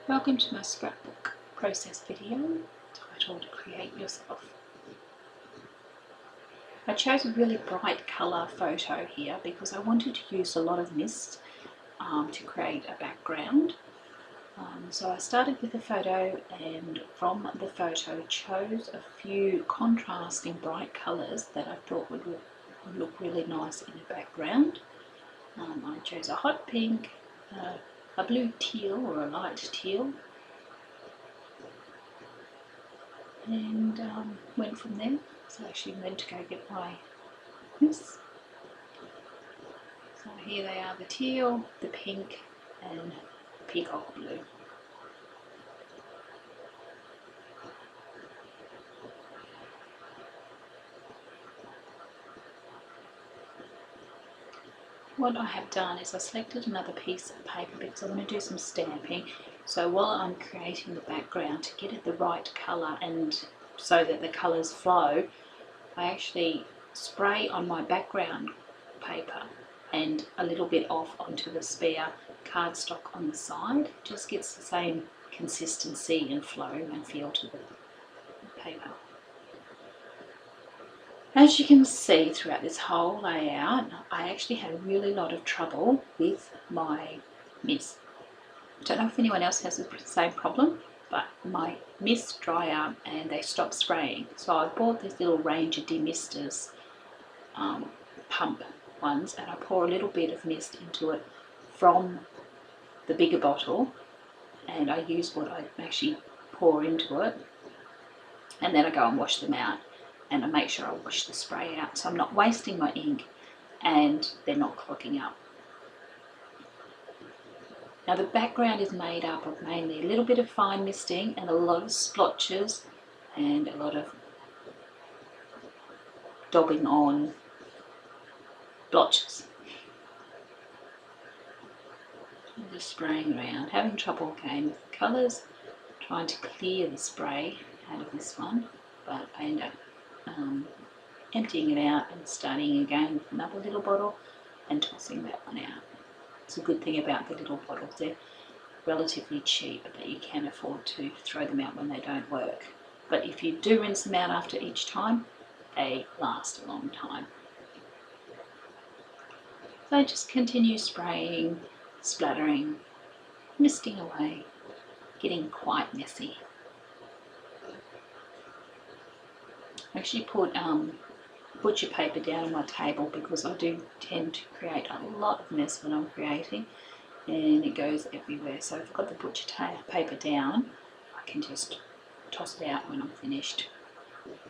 Welcome to my scrapbook process video titled Create Yourself. I chose a really bright colour photo here because I wanted to use a lot of mist to create a background. So I started with a photo, and from the photo chose a few contrasting bright colours that I thought would look really nice in the background. I chose a hot pink, a blue teal or a light teal, and went from there. So I actually went to go get my mists. So here they are, the teal, the pink and peacock blue. What I have done is I selected another piece of paper because I want to do some stamping. So while I'm creating the background, to get it the right colour and so that the colours flow, I actually spray on my background paper and a little bit off onto the spare cardstock on the side. Just gets the same consistency and flow and feel to the paper. As you can see throughout this whole layout, I actually had a really lot of trouble with my mists. I don't know if anyone else has the same problem, but my mists dry up and they stop spraying. So I bought this little Ranger demisters pump ones, and I pour a little bit of mist into it from the bigger bottle, and I use what I actually pour into it, and then I go and wash them out. And I make sure I wash the spray out so I'm not wasting my ink and they're not clogging up. Now the background is made up of mainly a little bit of fine misting and a lot of splotches and a lot of daubing on blotches. Just spraying around, having trouble again with the colours, trying to clear the spray out of this one, but I end up emptying it out and starting again with another little bottle and tossing that one out. It's a good thing about the little bottles, they're relatively cheap, but you can afford to throw them out when they don't work. But if you do rinse them out after each time, they last a long time. So just continue spraying, splattering, misting away, getting quite messy. I actually put butcher paper down on my table because I do tend to create a lot of mess when I'm creating and it goes everywhere. So if I've got the butcher paper down, I can just toss it out when I'm finished.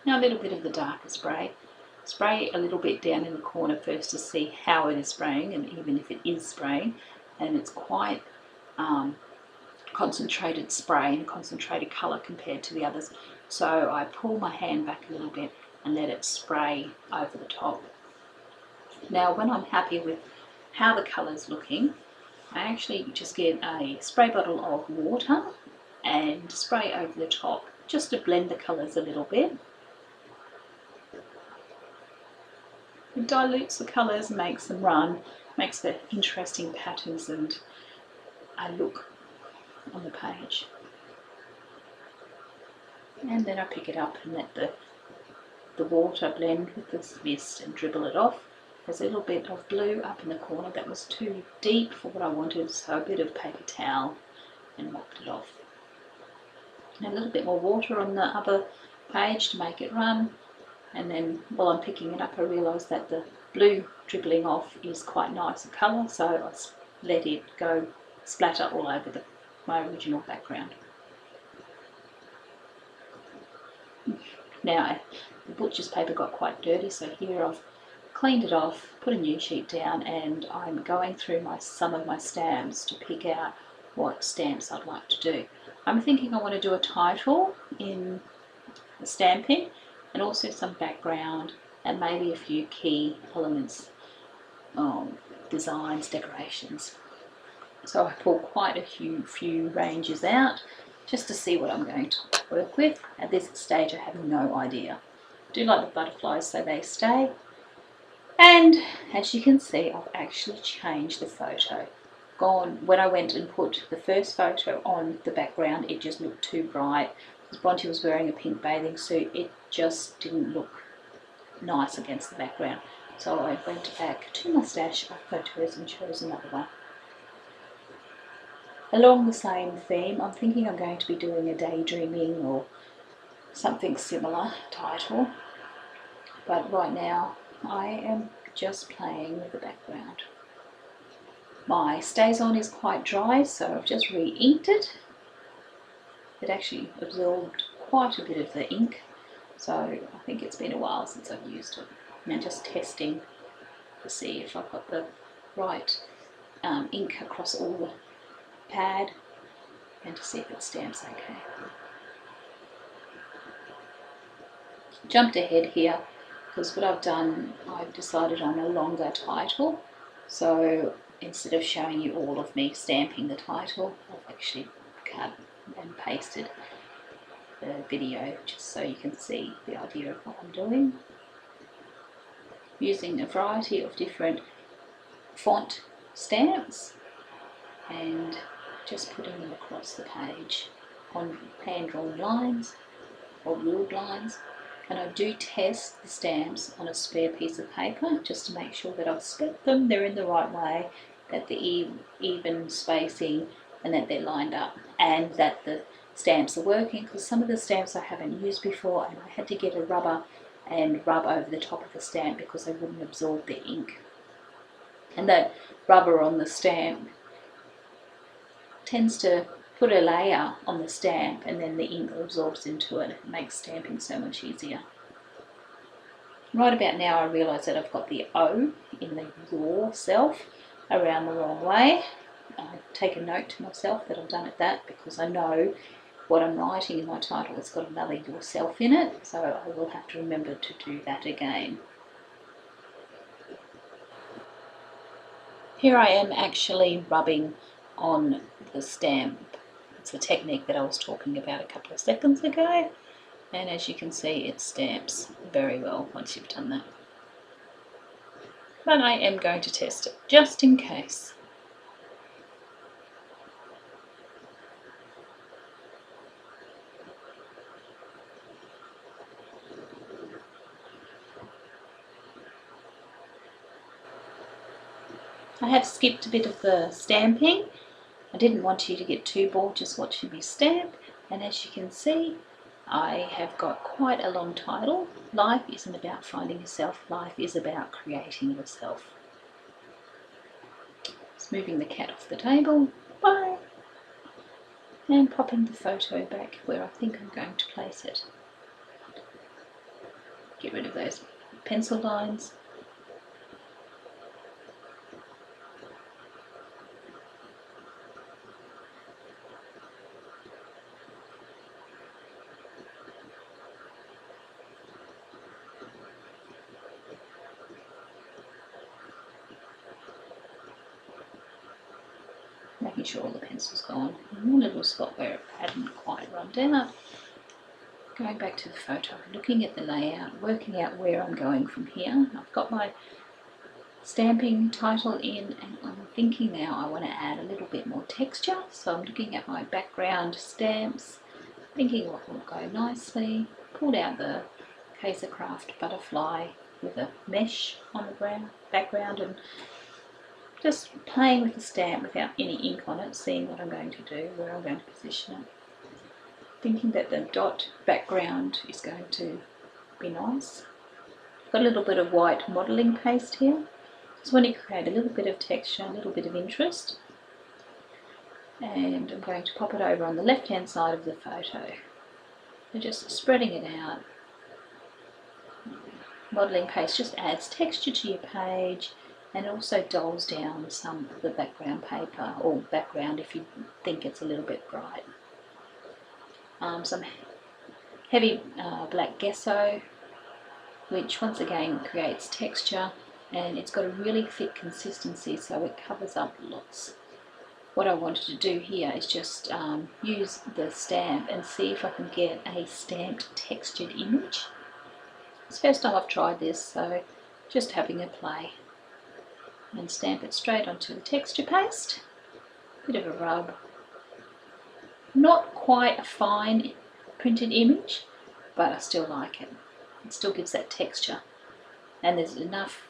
Now a little bit of the darker spray. Spray a little bit down in the corner first to see how it is spraying, and even if it is spraying, and it's quite concentrated spray and concentrated colour compared to the others. So I pull my hand back a little bit and let it spray over the top. Now when I'm happy with how the colour's looking, I actually just get a spray bottle of water and spray over the top just to blend the colours a little bit. It dilutes the colours, makes them run, makes the interesting patterns and a look on the page. And then I pick it up and let the water blend with this mist and dribble it off. There's a little bit of blue up in the corner that was too deep for what I wanted, so a bit of paper towel and mopped it off. And a little bit more water on the other page to make it run, and then while I'm picking it up I realise that the blue dribbling off is quite nice a colour, so I let it go splatter all over my original background. Now the butcher's paper got quite dirty, so here I've cleaned it off, put a new sheet down, and I'm going through some of my stamps to pick out what stamps I'd like to do. I'm thinking I want to do a title in the stamping and also some background and maybe a few key elements, designs, decorations. So I pulled quite a few ranges out just to see what I'm going to work with. At this stage I have no idea. I do like the butterflies so they stay, and as you can see I've actually changed the photo. gone, when I went and put the first photo on the background, it just looked too bright. Because Bronte was wearing a pink bathing suit, it just didn't look nice against the background. So I went back to my stash of photos and chose another one. Along the same theme, I'm thinking I'm going to be doing a daydreaming or something similar title, but right now I am just playing with the background. My StazOn is quite dry, so I've just re-inked it. It actually absorbed quite a bit of the ink, so I think it's been a while since I've used it. And I'm just testing to see if I've got the right ink across all the pad and to see if it stamps okay. Jumped ahead here because what I've done, I've decided on a longer title, so instead of showing you all of me stamping the title, I've actually cut and pasted the video just so you can see the idea of what I'm doing. Using a variety of different font stamps and just putting them across the page on hand-drawn lines or ruled lines. And I do test the stamps on a spare piece of paper just to make sure that I've split them, they're in the right way, that they're even spacing and that they're lined up, and that the stamps are working, because some of the stamps I haven't used before and I had to get a rubber and rub over the top of the stamp because they wouldn't absorb the ink. And that rubber on the stamp tends to put a layer on the stamp and then the ink absorbs into it. It makes stamping so much easier. Right about now I realise that I've got the O in the Yourself around the wrong way. I take a note to myself that I've done it that, because I know what I'm writing in my title has got another Yourself in it, so I will have to remember to do that again. Here I am actually rubbing on the stamp. It's the technique that I was talking about a couple of seconds ago, and as you can see it stamps very well once you've done that. But I am going to test it just in case. I have skipped a bit of the stamping. I didn't want you to get too bored just watching me stamp, and as you can see I have got quite a long title. Life isn't about finding yourself, life is about creating yourself. Just moving the cat off the table, bye, and popping the photo back where I think I'm going to place it. Get rid of those pencil lines. Making sure all the pencil's gone. And one little spot where it hadn't quite run down. Going back to the photo, looking at the layout, working out where I'm going from here. I've got my stamping title in, and I'm thinking now I want to add a little bit more texture. So I'm looking at my background stamps, thinking what will go nicely. Pulled out the Craft butterfly with a mesh on the background and just playing with the stamp without any ink on it, seeing what I'm going to do, where I'm going to position it. Thinking that the dot background is going to be nice. Got a little bit of white modelling paste here. Just want to create a little bit of texture, a little bit of interest. And I'm going to pop it over on the left hand side of the photo. So just spreading it out. Modelling paste just adds texture to your page, and also dulls down some of the background paper, or background if you think it's a little bit bright. Some heavy black gesso, which once again creates texture, and it's got a really thick consistency so it covers up lots. What I wanted to do here is just use the stamp and see if I can get a stamped textured image. It's the first time I've tried this, so just having a play. And stamp it straight onto the texture paste. bit of a rub. Not quite a fine printed image, but I still like it. It still gives that texture. And there's enough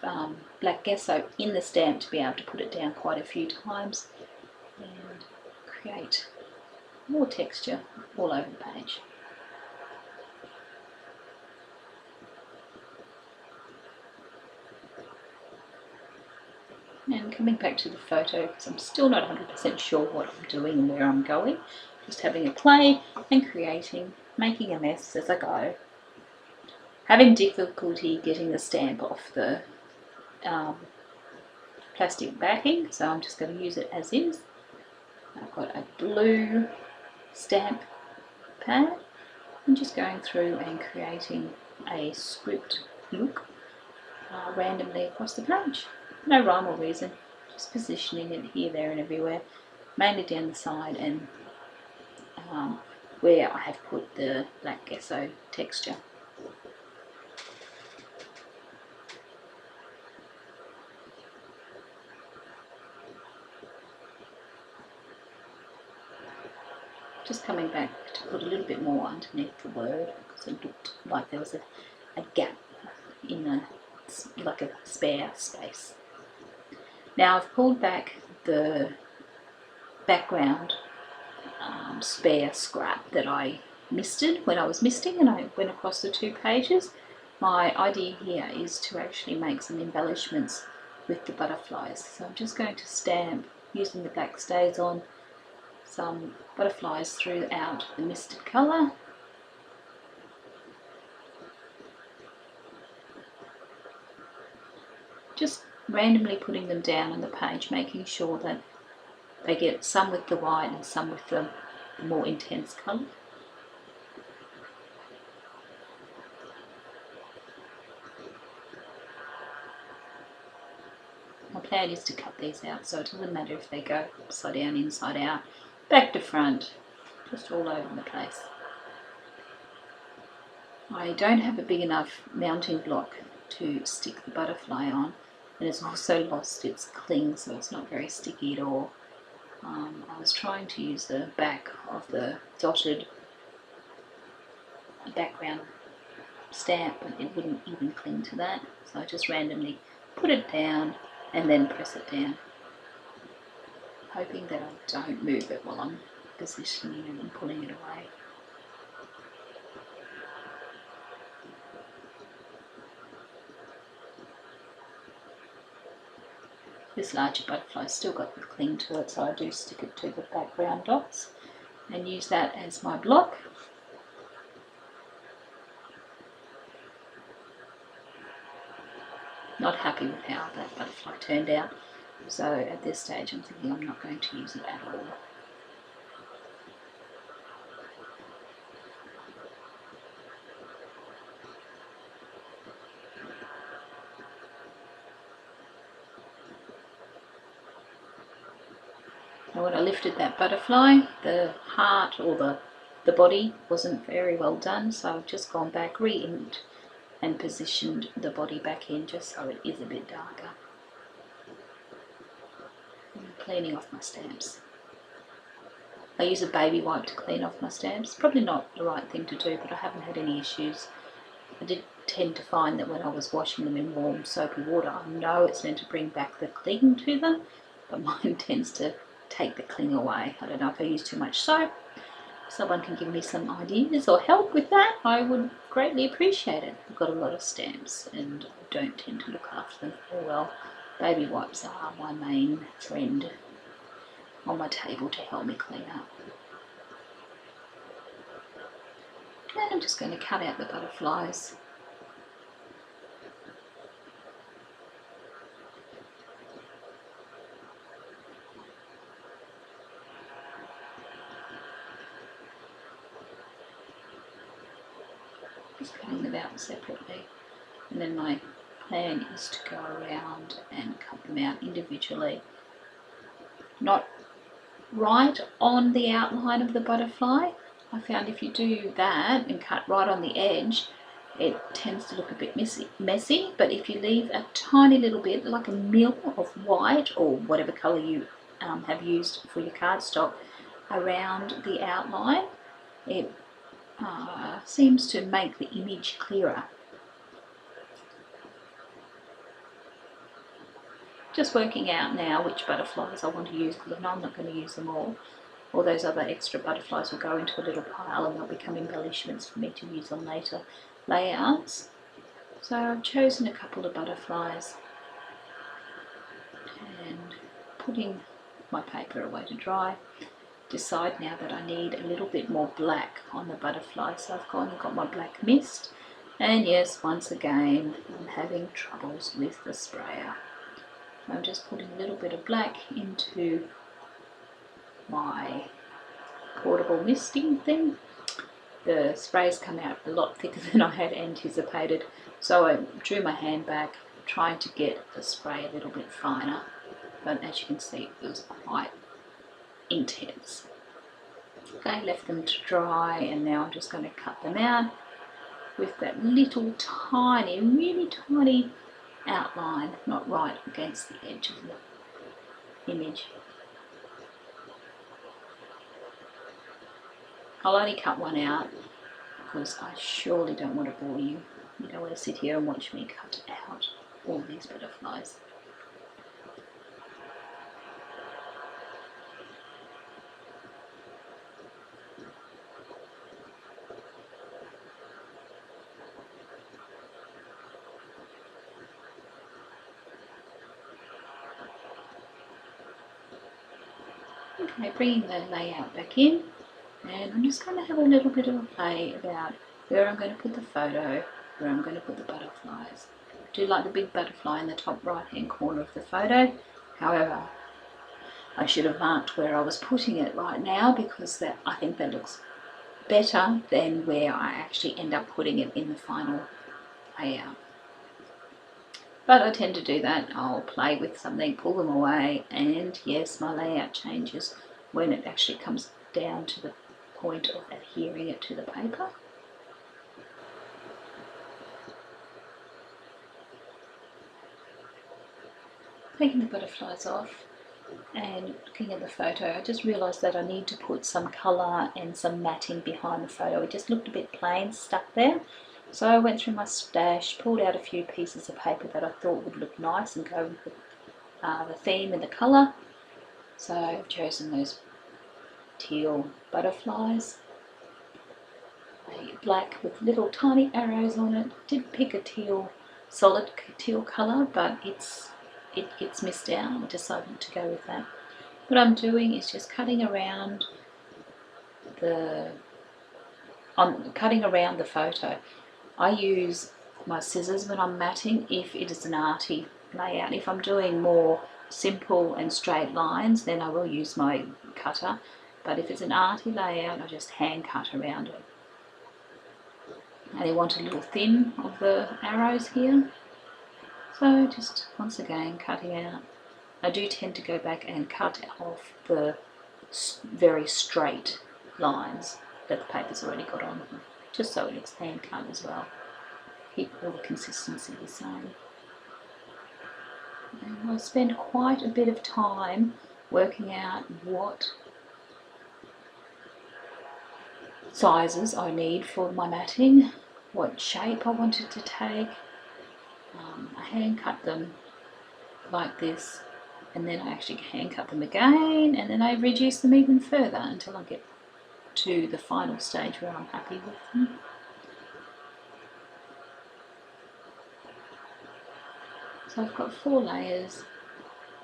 black gesso in the stamp to be able to put it down quite a few times and create more texture all over the page. And coming back to the photo, because I'm still not 100% sure what I'm doing and where I'm going, just having a play and creating, making a mess as I go. Having difficulty getting the stamp off the plastic backing, so I'm just going to use it as is. I've got a blue stamp pad. I'm just going through and creating a script look randomly across the page. No rhyme or reason, just positioning it here, there and everywhere, mainly down the side and where I have put the black gesso texture. Just coming back to put a little bit more underneath the word because it looked like there was a gap in like a spare space. Now I've pulled back the background spare scrap that I misted when I was misting, and I went across the 2 pages. My idea here is to actually make some embellishments with the butterflies. So I'm just going to stamp using the black stays on some butterflies throughout the misted colour. Just randomly putting them down on the page, making sure that they get some with the white and some with the more intense colour. My plan is to cut these out, so it doesn't matter if they go upside down, inside out, back to front, just all over the place. I don't have a big enough mounting block to stick the butterfly on, and it's also lost its cling, so it's not very sticky at all. I was trying to use the back of the dotted background stamp, but it wouldn't even cling to that, so I just randomly put it down and then press it down, hoping that I don't move it while I'm positioning it and pulling it away. This larger butterfly's still got the cling to it, so I do stick it to the background dots and use that as my block. Not happy with how that butterfly turned out, so at this stage I'm thinking I'm not going to use it at all. Now when I lifted that butterfly, the heart or the body wasn't very well done, so I've just gone back, re-inked and positioned the body back in just so it is a bit darker. I'm cleaning off my stamps. I use a baby wipe to clean off my stamps. Probably not the right thing to do, but I haven't had any issues. I did tend to find that when I was washing them in warm soapy water, I know it's meant to bring back the cling to them, but mine tends to take the cling away. I don't know if I use too much soap. If someone can give me some ideas or help with that, I would greatly appreciate it. I've got a lot of stamps and I don't tend to look after them very well. Baby wipes are my main friend on my table to help me clean up. And I'm just going to cut out the butterflies. Just cutting them out separately, and then my plan is to go around and cut them out individually, not right on the outline of the butterfly. I found if you do that and cut right on the edge, it tends to look a bit messy, but if you leave a tiny little bit, like a mil of white or whatever colour you have used for your cardstock around the outline. It seems to make the image clearer. Just working out now which butterflies I want to use, because I know I'm not going to use them all. All those other extra butterflies will go into a little pile and they'll become embellishments for me to use on later layouts. So I've chosen a couple of butterflies and putting my paper away to dry. Decide now that I need a little bit more black on the butterfly, so I've gone and got my black mist, and yes, once again I'm having troubles with the sprayer. I'm just putting a little bit of black into my portable misting thing. The spray's come out a lot thicker than I had anticipated, so I drew my hand back trying to get the spray a little bit finer, but as you can see it was quite intense. Okay, left them to dry, and now I'm just going to cut them out with that little tiny, really tiny outline, not right against the edge of the image. I'll only cut one out because I surely don't want to bore you. You don't want to sit here and watch me cut out all these butterflies. Okay, bringing the layout back in, and I'm just going to have a little bit of a play about where I'm going to put the photo, where I'm going to put the butterflies. I do like the big butterfly in the top right hand corner of the photo, however I should have marked where I was putting it right now, because I think that looks better than where I actually end up putting it in the final layout. But I tend to do that. I'll play with something, pull them away, and yes, my layout changes when it actually comes down to the point of adhering it to the paper. Taking the butterflies off and looking at the photo, I just realised that I need to put some colour and some matting behind the photo. It just looked a bit plain, stuck there. So I went through my stash, pulled out a few pieces of paper that I thought would look nice and go with the theme and the colour. So I've chosen those teal butterflies, a black with little tiny arrows on it. Did pick a teal, solid teal colour, but it gets missed out. I decided to go with that. What I'm doing is just cutting around the photo. I use my scissors when I'm matting if it is an arty layout. If I'm doing more simple and straight lines, then I will use my cutter, but if it's an arty layout, I just hand cut around it. And I want a little thin of the arrows here, so just once again cutting out. I do tend to go back and cut off the very straight lines that the paper's already got on them, just so it looks hand cut as well. Keep all the consistency the same. And I spend quite a bit of time working out what sizes I need for my matting, what shape I want it to take. I hand cut them like this, and then I actually hand cut them again, and then I reduce them even further until I get to the final stage where I'm happy with them. So I've got 4 layers,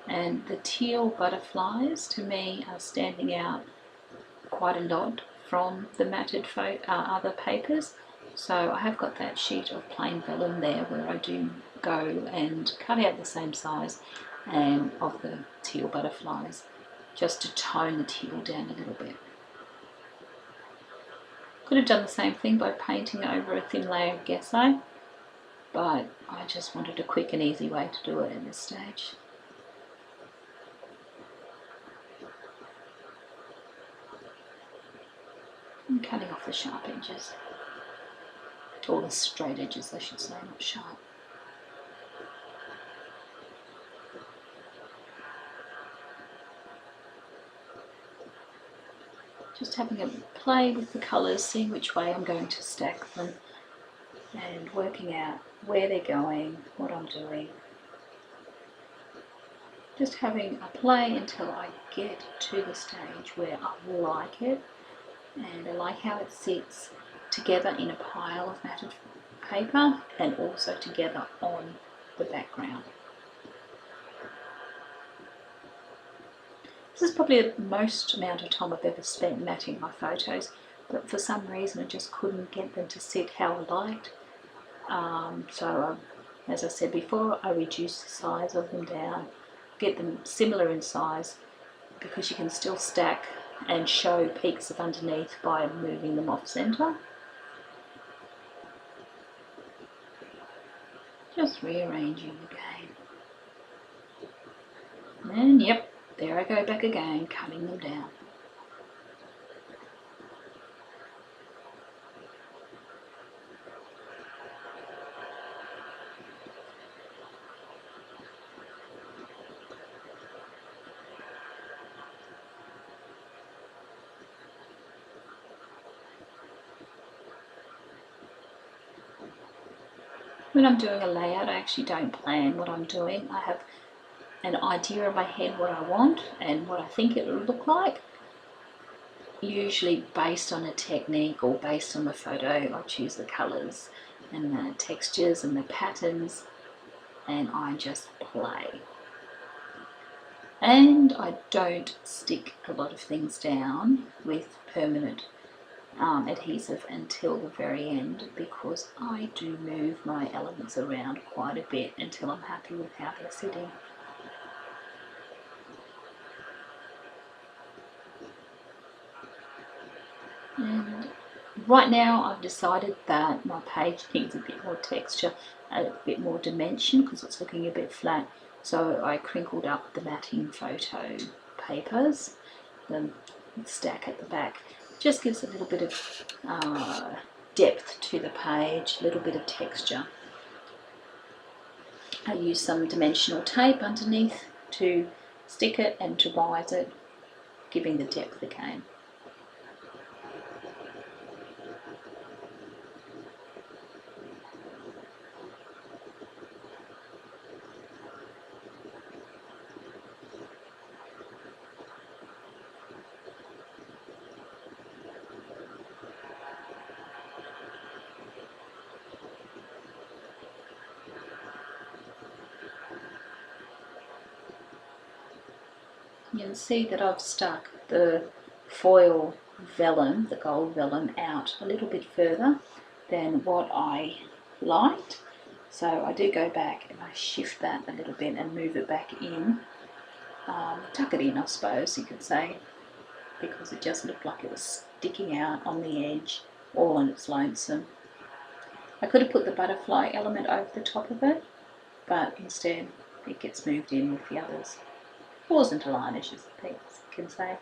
and the teal butterflies to me are standing out quite a lot from the matted other papers. So I have got that sheet of plain vellum there where I do go and cut out the same size and of the teal butterflies, just to tone the teal down a little bit. Could have done the same thing by painting over a thin layer of gesso, but I just wanted a quick and easy way to do it at this stage. I'm cutting off the sharp edges, or the straight edges I should say, not sharp. Just having a play with the colours, seeing which way I'm going to stack them and working out where they're going, what I'm doing. Just having a play until I get to the stage where I like it, and I like how it sits together in a pile of matted paper and also together on the background. This is probably the most amount of time I've ever spent matting my photos, but for some reason I just couldn't get them to sit how I liked. As I said before, I reduced the size of them down, get them similar in size, because you can still stack and show peaks of underneath by moving them off centre. Just rearranging again. And yep, there I go back again, cutting them down. When I'm doing a layout, I actually don't plan what I'm doing. I have an idea in my head what I want and what I think it will look like, usually based on a technique or based on the photo. I choose the colours and the textures and the patterns, and I just play. And I don't stick a lot of things down with permanent adhesive until the very end, because I do move my elements around quite a bit until I'm happy with how they're sitting. And right now I've decided that my page needs a bit more texture, a bit more dimension, because it's looking a bit flat. So I crinkled up the matting photo papers, the stack at the back. Just gives a little bit of depth to the page, a little bit of texture. I use some dimensional tape underneath to stick it and to rise it, giving the depth again. You can see that I've stuck the foil vellum, the gold vellum, out a little bit further than what I liked. So I do go back and I shift that a little bit and move it back in, tuck it in I suppose you could say, because it just looked like it was sticking out on the edge all on its lonesome. I could have put the butterfly element over the top of it, but instead it gets moved in with the others. Falls into line, as you can say.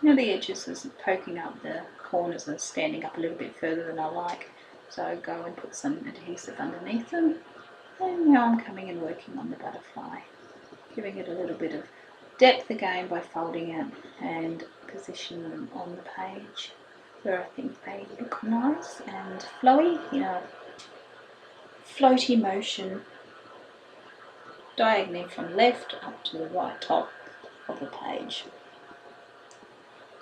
Now the edges is poking up, the corners are standing up a little bit further than I like, so I go and put some adhesive underneath them, and now I'm coming and working on the butterfly, giving it a little bit of depth again by folding it and positioning them on the page where I think they look nice and flowy, you know, floaty motion diagonally from left up to the right top of the page,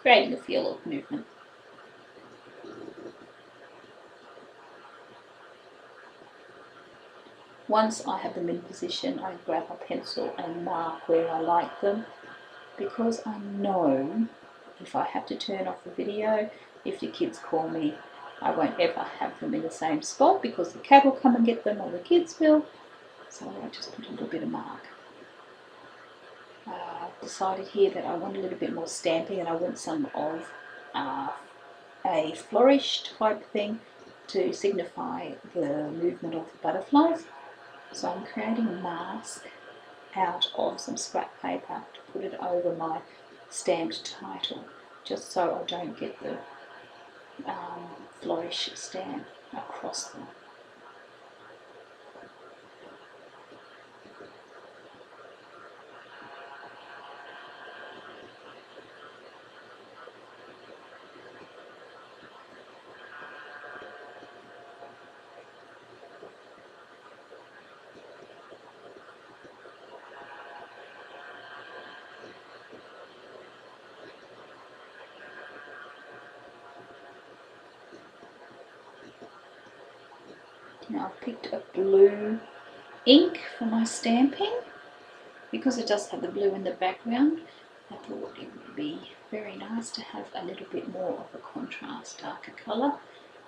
creating a feel of movement. Once I have them in position, I grab a pencil and mark where I like them, because I know if I have to turn off the video, if the kids call me, I won't ever have them in the same spot because the cab will come and get them or the kids will, so I just put a little bit of mark. I've decided here that I want a little bit more stamping, and I want some of a flourish type thing to signify the movement of the butterflies. So I'm creating a mask out of some scrap paper to put it over my stamped title, just so I don't get the flourish stamp across them. Now I've picked a blue ink for my stamping because it does have the blue in the background. I thought it would be very nice to have a little bit more of a contrast, darker colour.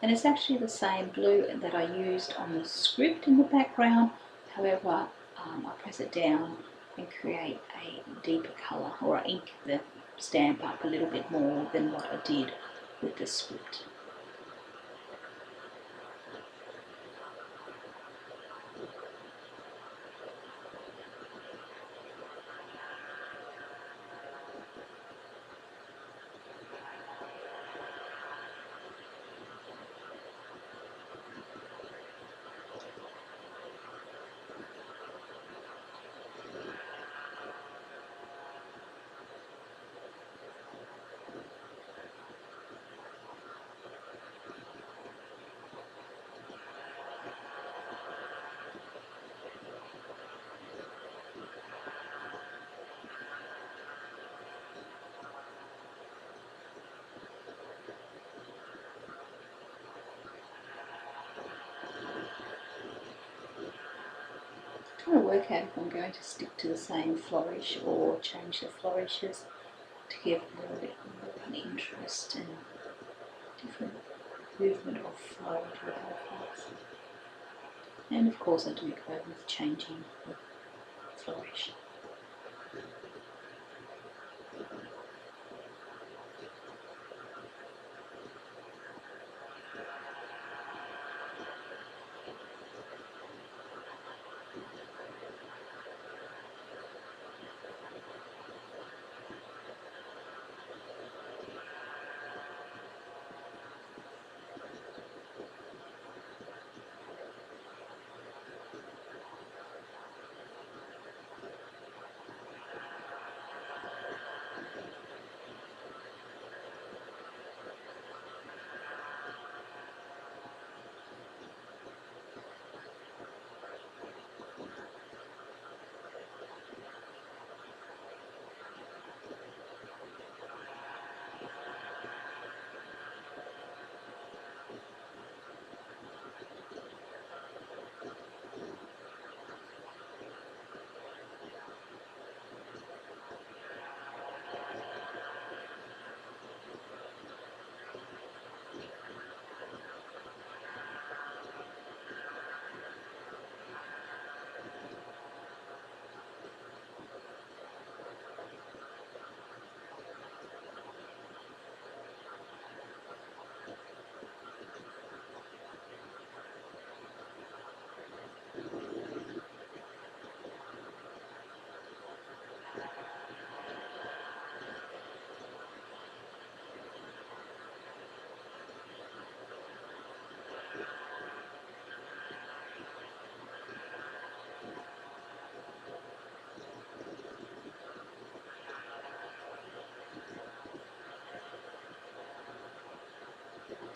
And it's actually the same blue that I used on the script in the background. However, I press it down and create a deeper colour, or I ink the stamp up a little bit more than what I did with the script. Trying to work out if I'm going to stick to the same flourish or change the flourishes to give a little bit more of an interest and different movement of flow to the butterflies. And of course I do go with changing the flourish.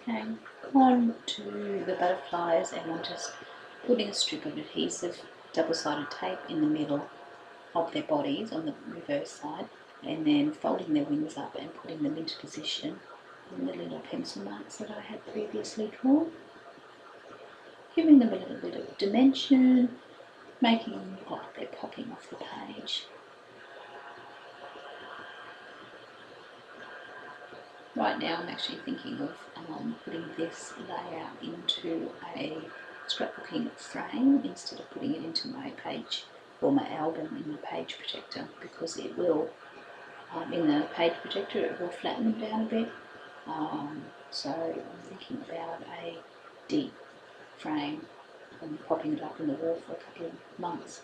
Okay, on to the butterflies, and I'm just putting a strip of adhesive double-sided tape in the middle of their bodies on the reverse side, and then folding their wings up and putting them into position in the little pencil marks that I had previously drawn, giving them a little bit of dimension, making them look like they're popping off the page. Right now I'm actually thinking of putting this layout into a scrapbooking frame instead of putting it into my page or my album in the page protector, because it will, in the page protector, it will flatten them down a bit. So I'm thinking about a deep frame than popping it up in the wall for a couple of months.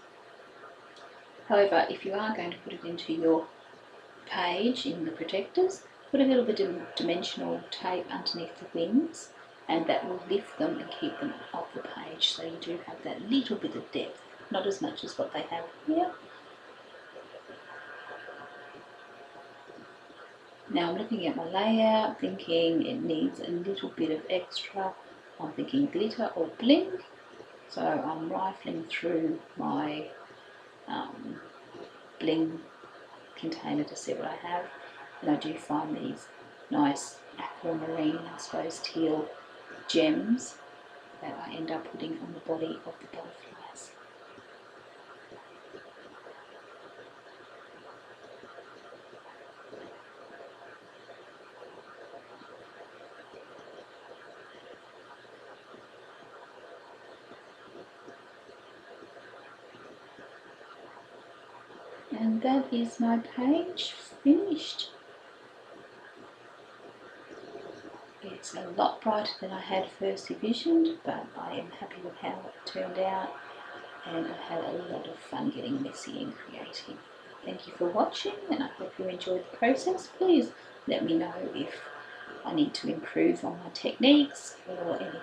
However, if you are going to put it into your page in the protectors, put a little bit of dimensional tape underneath the wings, and that will lift them and keep them off the page, so you do have that little bit of depth, not as much as what they have here. Now I'm looking at my layout, thinking it needs a little bit of extra. I'm thinking glitter or bling, so I'm rifling through my bling container to see what I have, and I do find these nice aquamarine, I suppose teal gems that I end up putting on the body of the butterflies. And that is my page finished. It's a lot brighter than I had first envisioned, but I am happy with how it turned out, and I had a lot of fun getting messy and creating. Thank you for watching, and I hope you enjoyed the process. Please let me know if I need to improve on my techniques or anything.